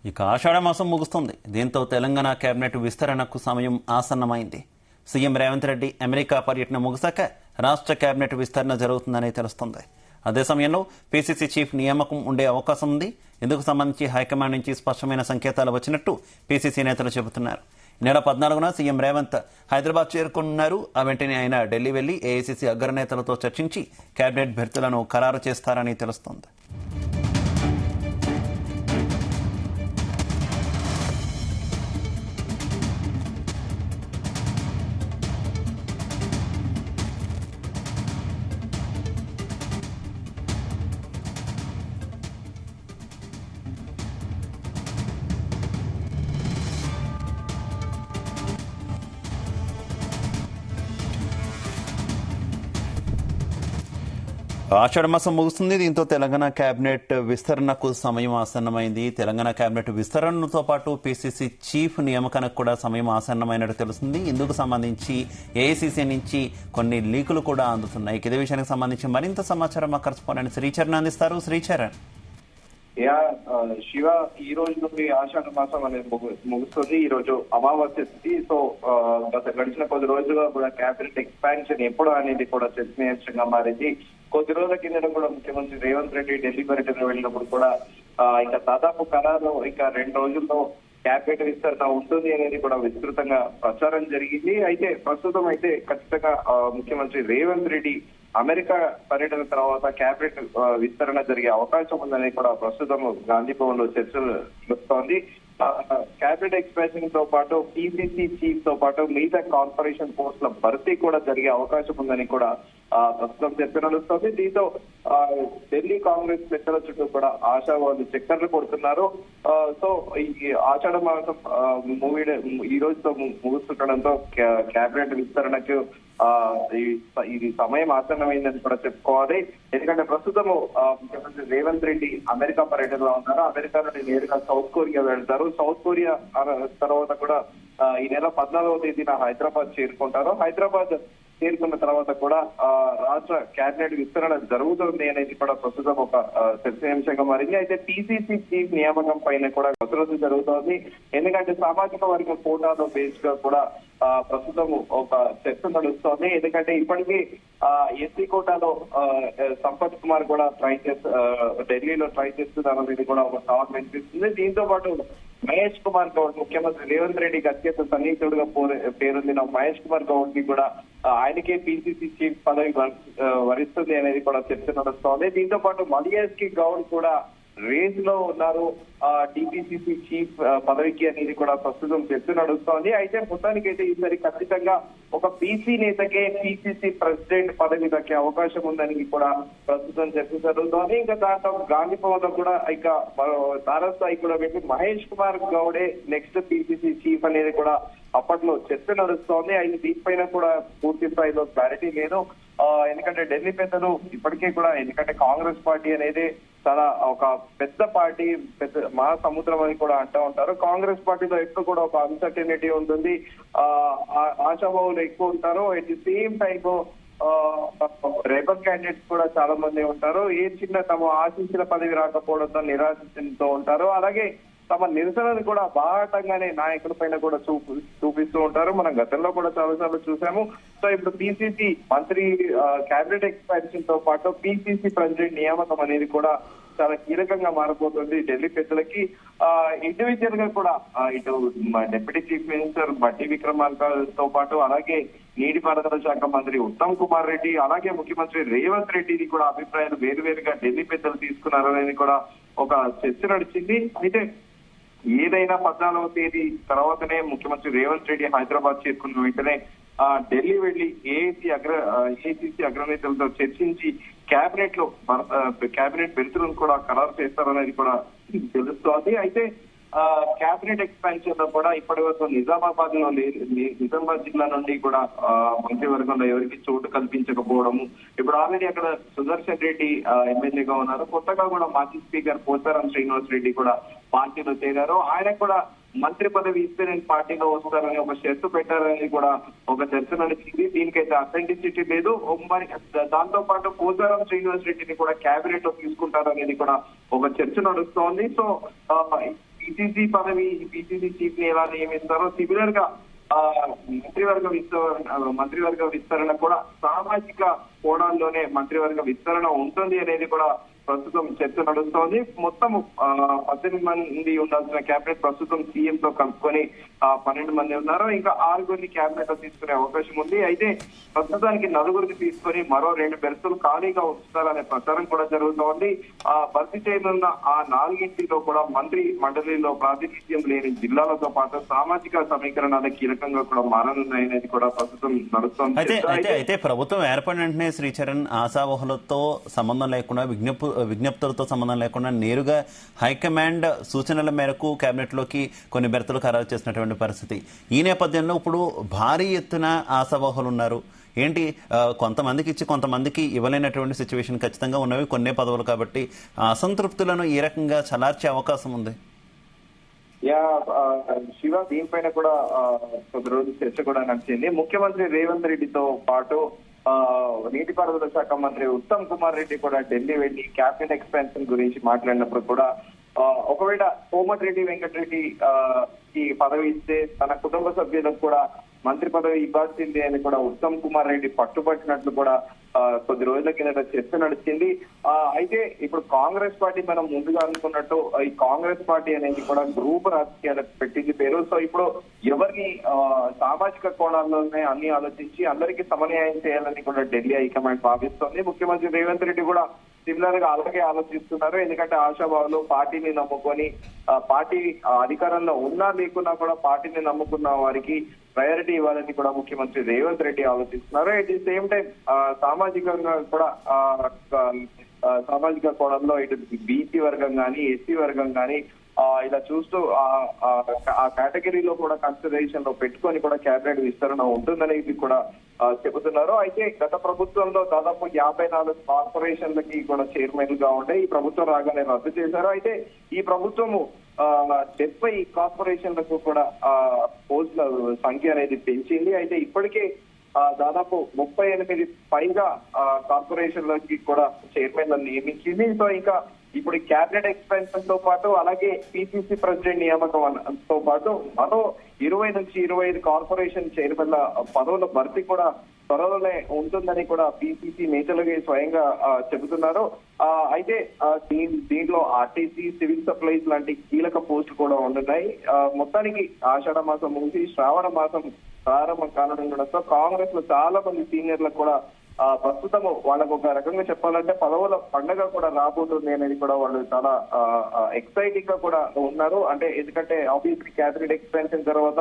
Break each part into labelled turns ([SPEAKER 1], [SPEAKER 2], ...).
[SPEAKER 1] ఇక ఆషాఢ మాసం ముగుస్తుంది. దీంతో తెలంగాణ కేబినెట్ విస్తరణకు సమయం ఆసన్నమైంది. సీఎం రేవంత్ రెడ్డి అమెరికా పర్యటన ముగిశాక రాష్ట్ర కేబినెట్ విస్తరణ జరుగుతుందని తెలుస్తోంది. అదే సమయంలో పీసీసీ చీఫ్ నియామకం ఉండే అవకాశం ఉంది. ఇందుకు సంబంధించి హైకమాండ్ నుంచి స్పష్టమైన సంకేతాలు వచ్చినట్టు పీసీసీ నేతలు చెబుతున్నారు. ఈ నెల 14న సీఎం రేవంత్ హైదరాబాద్ చేరుకున్నారు. ఆ వెంటనే ఆయన ఢిల్లీ వెళ్లి ఏఐసీసీ అగ్రనేతలతో చర్చించి కేబినెట్ భర్తీలను ఖరారు చేస్తారని తెలుస్తోంది. ఆషాఢ మాసం ముగుస్తుంది. దీంతో తెలంగాణ కేబినెట్ విస్తరణకు సమయం ఆసన్నమైంది. తెలంగాణ కేబినెట్ విస్తరణతో పాటు పీసీసీ చీఫ్ నియామకానికి కూడా సమయం ఆసన్నమైనట్టు తెలుస్తుంది. ఇందుకు సంబంధించి ఏఐసీసీ నుంచి కొన్ని లీకులు కూడా అందుతున్నాయి. ఇదే విషయానికి సంబంధించి మరింత సమాచారం మా కరెస్పాండెంట్ శ్రీచరణ్ అందిస్తారు. శ్రీచరణ్,
[SPEAKER 2] శివ, ఈ రోజు నుండి ఆషాఢ మాసం అనేది ముగుస్తుంది. ఈ రోజు అమావాస్య తిథి. సో గడిచిన కొద్ది రోజులుగా కూడా క్యాబినెట్ ఎక్స్పాన్షన్ ఎప్పుడు అనేది కూడా చర్చనీయాంశంగా మారింది. కొద్ది రోజుల కింద కూడా ముఖ్యమంత్రి రేవంత్ రెడ్డి ఢిల్లీ పర్యటన వెళ్ళినప్పుడు కూడా ఇంకా దాదాపు ఖరారు ఇంకా 2 రోజుల్లో క్యాబినెట్ విస్తరణ ఉంటుంది అనేది కూడా విస్తృతంగా ప్రచారం జరిగింది. అయితే ప్రస్తుతం అయితే ఖచ్చితంగా ముఖ్యమంత్రి రేవంత్ రెడ్డి అమెరికా పర్యటన తర్వాత క్యాబినెట్ విస్తరణ జరిగే అవకాశం ఉందని కూడా ప్రస్తుతం గాంధీ భవన్ లో చర్చ నడుస్తోంది. క్యాబినెట్ ఎక్స్పాన్షన్ తో పాటు పీసీసీ చీఫ్ తో పాటు మిగతా కార్పొరేషన్ పోస్టుల భర్తీ కూడా జరిగే అవకాశం ఉందని కూడా ప్రస్తుతం చర్చ నడుస్తోంది. దీంతో ఢిల్లీ కాంగ్రెస్ పెద్దల చుట్టూ కూడా ఆశావాదులు చక్కర్లు కొడుతున్నారు. సో ఈ ఆషాఢ మాసం ఈ రోజుతో ముగుస్తుండడంతో క్యాబినెట్ విస్తరణకు ఇది సమయం ఆసన్నమైందని కూడా చెప్పుకోవాలి. ఎందుకంటే ప్రస్తుతము ముఖ్యమంత్రి రేవంత్ రెడ్డి అమెరికా పర్యటనలో ఉన్నారు. అమెరికా నుండి నేరుగా సౌత్ కొరియా వెళ్తారు. సౌత్ కొరియా తర్వాత కూడా ఈ నెల 14వ తేదీన హైదరాబాద్ చేరుకుంటారు. హైదరాబాద్ చేరుకున్న తర్వాత కూడా రాష్ట్ర కేబినెట్ విస్తరణ జరుగుతుంది అనేది కూడా ప్రస్తుతం ఒక చర్చనీయాంశంగా మారింది. అయితే పీసీసీ చీఫ్ నియామకం పైన కూడా కసరత్తు జరుగుతోంది. ఎందుకంటే సామాజిక వర్గ కోటాలో బేస్ గా కూడా ప్రస్తుతం ఒక చర్చ నడుస్తోంది. ఎందుకంటే ఇప్పటికీ ఎస్సీ కోటాలో సంపత్ కుమార్ కూడా ఢిల్లీలో ట్రై చేస్తున్నారు అనేది కూడా ఒక టాక్ వినిపిస్తుంది. దీంతో పాటు మహేష్ కుమార్ గౌడ్, ముఖ్యమంత్రి రేవంత్ రెడ్డికి అత్యంత సన్నిహితుడుగా పేరొందిన మహేష్ కుమార్ గౌడ్ కి కూడా ఆయనకే పీసీసీ చీఫ్ పదవి వరిస్తుంది అనేది కూడా చర్చ నడుస్తోంది. దీంతో పాటు మలియాస్కి గౌడ్ కూడా రేస్ లో ఉన్నారు టీపీసీసీ చీఫ్ పదవికి అనేది కూడా ప్రస్తుతం చర్చ నడుస్తోంది. అయితే మొత్తానికైతే ఈసారి ఖచ్చితంగా ఒక బీసీ నేతకే పీసీసీ ప్రెసిడెంట్ పదవి దక్కే అవకాశం ఉందని కూడా ప్రస్తుతం చర్చ జరుగుతోంది. ఇంకా దాంట్లో గాంధీ భవన్ లో కూడా ఇంకా తారస్థాయి కూడా పెట్టి మహేష్ కుమార్ గౌడే నెక్స్ట్ పీసీసీ చీఫ్ అనేది కూడా అప్పట్లో చర్చ నడుస్తోంది. అయితే దీనిపైన కూడా పూర్తి స్థాయిలో క్లారిటీ లేదు. ఎందుకంటే ఢిల్లీ పెద్దలు ఇప్పటికే కూడా, ఎందుకంటే కాంగ్రెస్ పార్టీ అనేది చాలా ఒక పెద్ద పార్టీ, పెద్ద మహాసముద్రం అని కూడా అంటూ ఉంటారు. కాంగ్రెస్ పార్టీలో ఎప్పుడు కూడా ఒక అన్సర్టనిటీ ఉంటుంది, ఆశాభావులు ఎక్కువ ఉంటారు. At the same time rebel candidates కూడా చాలా మంది ఉంటారు. ఏ చిన్న తమ ఆశించిన పదవి రాకపోవడంతో నిరాశిస్తూ ఉంటారు. అలాగే తమ నిరసనను కూడా బాహటంగానే నాయకుల పైన కూడా చూపిస్తూ ఉంటారు. మనం గతంలో కూడా చాలాసార్లు చూసాము. సో ఇప్పుడు పీసీసీ మంత్రి క్యాబినెట్ ఎక్స్పాన్షన్ తో పాటు పీసీసీ ప్రెసిడెంట్ నియామకం అనేది కూడా చాలా కీలకంగా మారబోతుంది ఢిల్లీ పెద్దలకి. ఇండివిజువల్ గా కూడా ఇటు డిప్యూటీ చీఫ్ మినిస్టర్ బట్టి విక్రమార్కతో పాటు అలాగే నీటిపారుదల శాఖ మంత్రి ఉత్తమ్ కుమార్ రెడ్డి, అలాగే ముఖ్యమంత్రి రేవంత్ రెడ్డిది కూడా అభిప్రాయాలు వేరువేరుగా ఢిల్లీ పెద్దలు తీసుకున్నారనేది కూడా ఒక చర్చ నడిచింది. అయితే ఏదైనా 14వ తేదీ తర్వాతనే ముఖ్యమంత్రి రేవంత్ రెడ్డి హైదరాబాద్ చేరుకున్న వెంటనే ఢిల్లీ వెళ్లి ఏఐసీసీ అగ్రనేతలతో చర్చించి క్యాబినెట్ బెర్తులను కూడా ఖరారు చేస్తారనేది కూడా తెలుస్తోంది. అయితే క్యాబినెట్ ఎక్స్పాన్షన్ లో కూడా ఇప్పటి వరకు నిజామాబాద్ జిల్లా నుండి కూడా మంత్రివర్గంలో ఎవరికి చోటు కల్పించకపోవడము. ఇప్పుడు ఆల్రెడీ అక్కడ సుదర్శన్ రెడ్డి ఎమ్మెల్యేగా ఉన్నారు. కొత్తగా కూడా మాజీ స్పీకర్ పోచారం శ్రీనివాస్ రెడ్డి కూడా పార్టీలో చేరారు. ఆయన కూడా మంత్రి పదవి ఇస్తే నేను పార్టీలో వస్తారని ఒక షరతు పెట్టారని కూడా ఒక చర్చ నడిచింది. దీనికైతే అథెంటిసిటీ లేదు. మరి దాంతో పాటు పోచారం శ్రీనివాస్ రెడ్డిని కూడా క్యాబినెట్ లో తీసుకుంటారనేది కూడా ఒక చర్చ నడుస్తోంది. సో పిసిసి పదవి పిసిసి చీఫ్ ని ఎలా నియమిస్తారో సిమిలర్ గా మంత్రివర్గ విస్తరణ కూడా సామాజిక కోణాల్లోనే మంత్రివర్గ విస్తరణ ఉంటుంది అనేది కూడా ప్రస్తుతం చర్చ నడుస్తోంది. మొత్తం 18 మంది ఉండాల్సిన కేబినెట్ ప్రస్తుతం సీఎం తో కలుపుకొని 12 మంది ఉన్నారు. ఇంకా 6 కేబినెట్ లో తీసుకునే అవకాశం ఉంది. అయితే ప్రస్తుతానికి 4 తీసుకొని మరో 2 బెర్తులు ఖాళీగా ఉంచుతారనే ప్రచారం కూడా జరుగుతోంది. భర్తీ చేయనున్న ఆ 4 కూడా మంత్రి మండలిలో ప్రాతినిధ్యం లేని జిల్లాలతో పాటు సామాజిక సమీకరణాలు కీలకంగా కూడా మారనున్నాయనేది కూడా ప్రస్తుతం నడుస్తోంది.
[SPEAKER 1] అయితే ప్రభుత్వం ఏర్పడిన వెంటనే శ్రీచరణ్ ఆశావహులతో సంబంధం లేకుండా విజ్ఞప్తులతో సంబంధం లేకుండా నేరుగా హైకమాండ్ సూచనల మేరకు కేబినెట్ లోకి కొన్ని బెర్తలు ఖరారు చేసినటువంటి పరిస్థితి. ఈ నేపథ్యంలో ఇప్పుడు భారీ ఎత్తున ఆశావహులు ఉన్నారు. ఏంటి కొంతమందికి ఇచ్చి కొంతమందికి ఇవ్వలేనటువంటి సిచ్యువేషన్ ఖచ్చితంగా ఉన్నవి కొన్నే పదవులు కాబట్టి అసంతృప్తులను ఈ రకంగా చలార్చే అవకాశం ఉంది.
[SPEAKER 2] శివ, దీనిపైన కూడా కొద్ది రోజులు చర్చ కూడా నడిచింది. ముఖ్యమంత్రి రేవంత్ రెడ్డితో పాటు నీటిపారుదల శాఖ మంత్రి ఉత్తమ్ కుమార్ రెడ్డి కూడా ఢిల్లీ వెళ్లి క్యాబినెట్ ఎక్స్పాన్షన్ గురించి మాట్లాడినప్పుడు కూడా ఒకవేళ కోమటిరెడ్డి వెంకటరెడ్డి కి పదవి ఇస్తే తన కుటుంబ సభ్యులకు కూడా మంత్రి పదవి ఇవ్వాల్సిందే అని కూడా ఉత్తమ్ కుమార్ రెడ్డి పట్టుబట్టినట్లు కూడా కొద్ది రోజుల కిందట చర్చ నడిచింది. అయితే ఇప్పుడు కాంగ్రెస్ పార్టీ మనం ముందుగా అనుకున్నట్టు ఈ కాంగ్రెస్ పార్టీ అనేది కూడా గ్రూప్ రాజకీయాలకు పెట్టింది పేరు. సో ఇప్పుడు ఎవరిని సామాజిక కోణాల్లోనే అన్ని ఆలోచించి అందరికీ సమన్యాయం చేయాలని కూడా ఢిల్లీ హైకమాండ్ భావిస్తోంది. ముఖ్యమంత్రి రేవంత్ రెడ్డి కూడా సిమిలర్ గా అలాగే ఆలోచిస్తున్నారు. ఎందుకంటే ఆశాభావులు పార్టీని నమ్ముకొని పార్టీ అధికారంలో ఉన్నా లేకున్నా కూడా పార్టీని నమ్ముకున్న వారికి ప్రయారిటీ ఇవ్వాలని కూడా ముఖ్యమంత్రి రేవంత్ రెడ్డి ఆలోచిస్తున్నారు. ఎట్ ది సేమ్ టైం సామాజికంగా కూడా సామాజిక కోణంలో ఇటు బీసీ వర్గం కానీ ఎస్సీ వర్గం కానీ ఇలా చూస్తూ ఆ కేటగిరీలో కూడా కన్సిడరేషన్ లో పెట్టుకొని కూడా కేబినెట్ విస్తరణ ఉంటుందనేది కూడా చెబుతున్నారు. అయితే గత ప్రభుత్వంలో దాదాపు 54 కార్పొరేషన్లకి కూడా చైర్మన్ గా ఉండే ఈ ప్రభుత్వం రాగానే రద్దు చేశారు. అయితే ఈ ప్రభుత్వము 70 కార్పొరేషన్లకు కూడా పోస్టుల సంఖ్య అనేది పెంచింది. అయితే ఇప్పటికే దాదాపు 38 పైగా కార్పొరేషన్లకి కూడా చైర్మన్లను నియమించింది. సో ఇంకా ఇప్పుడు కేబినెట్ ఎక్స్పాన్షన్ తో పాటు అలాగే పిసిసి ప్రెసిడెంట్ నియామకంతో పాటు మరో 20 నుంచి 25 కార్పొరేషన్ చైర్మన్ల పదవుల భర్తీ కూడా త్వరలోనే ఉంటుందని కూడా పిసిసి నేతలుగా స్వయంగా చెబుతున్నారు. అయితే దీంట్లో ఆర్టీసీ, సివిల్ సప్లైస్ లాంటి కీలక పోస్టులు కూడా ఉంటున్నాయి. మొత్తానికి ఆషాఢ మాసం ముగిసి శ్రావణ మాసం ప్రారంభం కానుండడంతో కాంగ్రెస్ లో చాలా మంది సీనియర్లకు కూడా ప్రస్తుతం వాళ్ళకు ఒక రకంగా చెప్పాలంటే పదవుల పండగ కూడా రాబోతుంది అనేది కూడా వాళ్ళు చాలా ఎక్సైటింగ్ గా కూడా ఉన్నారు. అంటే ఎందుకంటే ఆబ్వియస్లీ క్యాబినెట్ ఎక్స్పాన్షన్ తర్వాత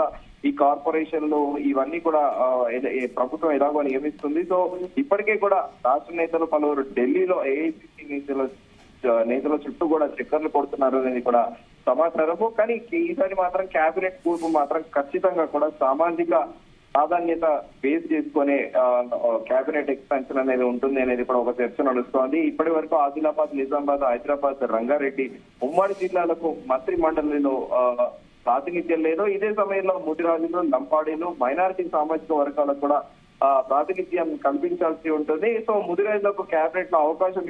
[SPEAKER 2] ఈ కార్పొరేషన్లు ఇవన్నీ కూడా ప్రభుత్వం ఎలాగో నియమిస్తుంది. సో ఇప్పటికే కూడా రాష్ట్ర నేతలు పలువురు ఢిల్లీలో ఏఐసిసి నేతల చుట్టూ కూడా చక్కర్లు కొడుతున్నారు అనేది కూడా సమాచారము. కానీ ఈసారి మాత్రం కేబినెట్ కూర్పు మాత్రం ఖచ్చితంగా కూడా సామాజిక ప్రాధాన్యత బేస్ చేసుకునే కేబినెట్ ఎక్స్పాన్షన్ అనేది ఉంటుంది అనేది కూడా ఒక చర్చ నడుస్తోంది. ఇప్పటి వరకు ఆదిలాబాద్, నిజామాబాద్, హైదరాబాద్, రంగారెడ్డి ఉమ్మడి జిల్లాలకు మంత్రి మండలిలో ప్రాతినిధ్యం లేదు. ఇదే సమయంలో ముదిరాజులు, లంపాడీలు, మైనారిటీ సామాజిక వర్గాలకు కూడా ప్రాతినిధ్యం కల్పించాల్సి ఉంటుంది. సో ముదిరాజులకు కేబినెట్ లో అవకాశం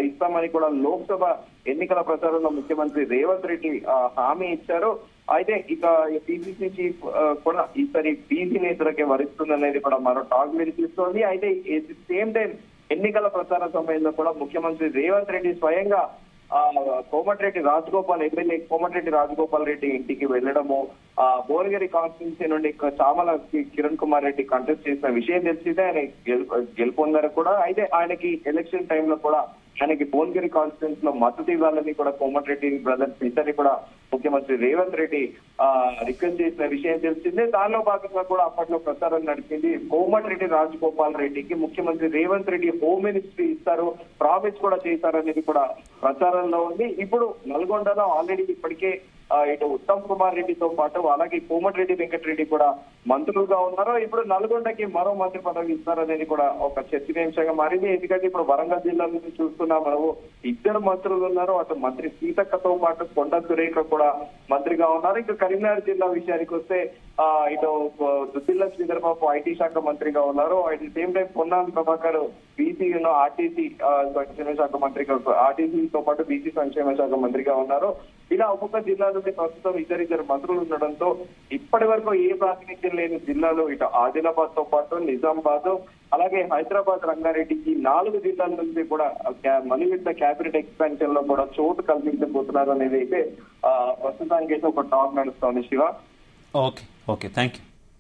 [SPEAKER 2] ఇస్తామని కూడా లోక్సభ ఎన్నికల ప్రచారంలో ముఖ్యమంత్రి రేవంత్ రెడ్డి హామీ ఇచ్చారు. అయితే ఇక పిసిసి చీఫ్ కూడా ఈసారి బీసీ నేతలకే వరిస్తుందనేది కూడా మరో టాక్ వినిపిస్తోంది. అయితే సేమ్ టైం ఎన్నికల ప్రచార సమయంలో కూడా ముఖ్యమంత్రి రేవంత్ రెడ్డి స్వయంగా కోమటిరెడ్డి రాజగోపాల్ ఎమ్మెల్యే కోమటిరెడ్డి రాజగోపాల్ రెడ్డి ఇంటికి వెళ్లడము, భువనగిరి కాన్స్టిట్యున్సీ నుండి చామల కిరణ్ కుమార్ రెడ్డి కంటెస్ట్ చేసిన విషయం తెలిసిందే. ఆయన గెలుపొందారు కూడా. అయితే ఆయనకి ఎలక్షన్ టైంలో కూడా ఆయనకి భువనగిరి కాన్స్టిట్యున్సీ లో మద్దతు ఇవ్వాలని కూడా కోమటిరెడ్డి బ్రదర్స్ ఇద్దరిని కూడా ముఖ్యమంత్రి రేవంత్ రెడ్డి రిక్వెస్ట్ చేసిన విషయం తెలిసిందే. దానిలో భాగంగా కూడా అప్పట్లో ప్రచారం నడిచింది. కోమటిరెడ్డి రాజగోపాల్ రెడ్డికి ముఖ్యమంత్రి రేవంత్ రెడ్డి హోమ్ మినిస్ట్రీ ఇస్తారు, ప్రామిస్ కూడా చేశారనేది కూడా ప్రచారంలో ఉంది. ఇప్పుడు నల్గొండలో ఆల్రెడీ ఇప్పటికే ఇటు ఉత్తమ్ కుమార్ రెడ్డితో పాటు అలాగే కోమటిరెడ్డి వెంకటరెడ్డి కూడా మంత్రులుగా ఉన్నారు. ఇప్పుడు నల్గొండకి మరో మంత్రి పదవి ఇస్తారనేది కూడా ఒక చర్చనీయాంశంగా మారింది. ఎందుకంటే ఇప్పుడు వరంగల్ జిల్లా నుంచి చూస్తున్నాం మనము 2 మంత్రులు ఉన్నారు. అటు మంత్రి సీతక్కతో పాటు కొండ సురేఖ కూడా మంత్రిగా ఉన్నారు. ఇంకా కరీంనగర్ జిల్లా విషయానికి వస్తే ఇటు దుద్దిల్ల శ్రీధర్ బాబు ఐటీ శాఖ మంత్రిగా ఉన్నారు. At the same time Ponnam Prabhakar BC RTC సంక్షేమ శాఖ మంత్రిగా, ఆర్టీసీతో పాటు బీసీ సంక్షేమ శాఖ మంత్రిగా ఉన్నారు. ఇలా ఒక్కొక్క జిల్లా నుండి ప్రస్తుతం ఇద్దరిద్దరు మంత్రులు ఉండడంతో ఇప్పటి వరకు ఏ ప్రాతినిధ్యం లేని జిల్లాలో ఇటు ఆదిలాబాద్ తో పాటు నిజామాబాద్, అలాగే హైదరాబాద్, రంగారెడ్డి ఈ 4 జిల్లాల నుంచి కూడా మలివిడత క్యాబినెట్ ఎక్స్పాన్షన్ లో కూడా చోటు కల్పించబోతున్నారు అనేది అయితే ప్రస్తుతానికి అయితే ఒక టాక్ నడుస్తోంది శివ.
[SPEAKER 1] Okay, thank you.